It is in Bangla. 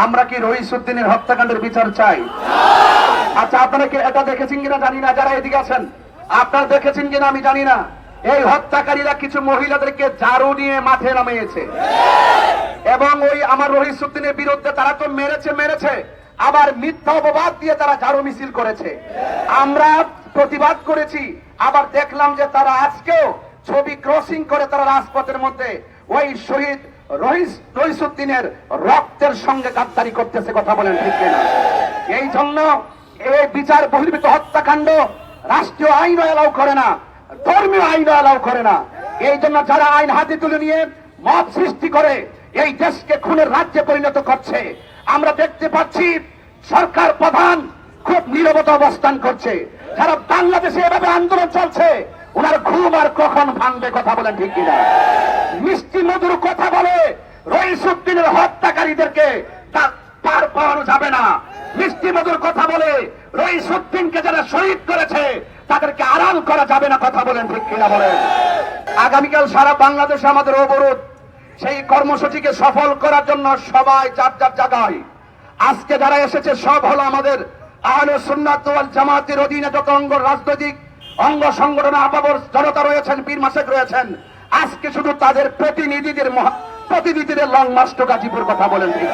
আমরা কি রইসুদ্দিনের হত্যাকাণ্ডের বিচার চাই? আচ্ছা, আপনারা কি এটা দেখেছেন কিনা জানি না, যারা এদিকে আছেন আপনারা দেখেছেন কিনা আমি জানি না, এই হত্যাকারীরা কিছু মহিলাদেরকে ঝাড়ু নিয়ে মাঠে নামিয়েছে এবং ওই আমার রইসুদ্দিনের বিরুদ্ধে তারা তো মেরেছে আবার মিথ্যা অপবাদ দিয়ে তারা ঝাড়ু মিছিল করেছে। আমরা প্রতিবাদ করেছি, আবার দেখলাম যে তারা আজকেও ছবি ক্রসিং করে তারা রাজপথের মধ্যে ওই শহীদ রইসুদ্দিনের রক্তের সঙ্গে গাদ্দারি করতেছে। কথা বলেন ঠিক কিনা? এই জন্য এই বিচার বহির্ভূত হত্যাকাণ্ড রাষ্ট্রীয় আইন এলাও করে না, ধর্মীয় আইন এলাও করে না। এই জন্য যারা আইন হাতে তুলে নিয়ে মত সৃষ্টি করে এই দেশকে খুনের রাজ্যে পরিণত করছে, আমরা দেখতে পাচ্ছি সরকার প্রধান খুব নীরবতা অবস্থান করছে। যারা বাংলাদেশে এভাবে আন্দোলন চলছে ওনার ঘুম আর কখন ভাঙবে? কথা বলেন ঠিক কিনা? মিষ্টি মধুর কথা বলে রইসুদ্দিনের হত্যাকারীদেরকে পার পাওয়ানো যাবে না। মিষ্টি মধুর কথা বলে রইসুদ্দিনকে যারা শহীদ করেছে তাদেরকে আড়াল করা যাবে না। কথা বলেন ঠিক কিনা? বলেন। আগামীকাল সারা বাংলাদেশে আমাদের অবরোধ, সেই কর্মসূচিকে সফল করার জন্য সবাই যার যার জায়গায়। আজকে যারা এসেছে সব হলো আমাদের আহলে সুন্নাত ওয়াল জামাতের অধীনে যত অঙ্গ রাজনৈতিক অঙ্গ সংগঠন আপাবর জনতা রয়েছেন, পীর মাসেক রয়েছেন, আজকে শুধু তাদের প্রতিনিধিদের লং মার্চ টু গাজীপুর। কথা বলেন ঠিক।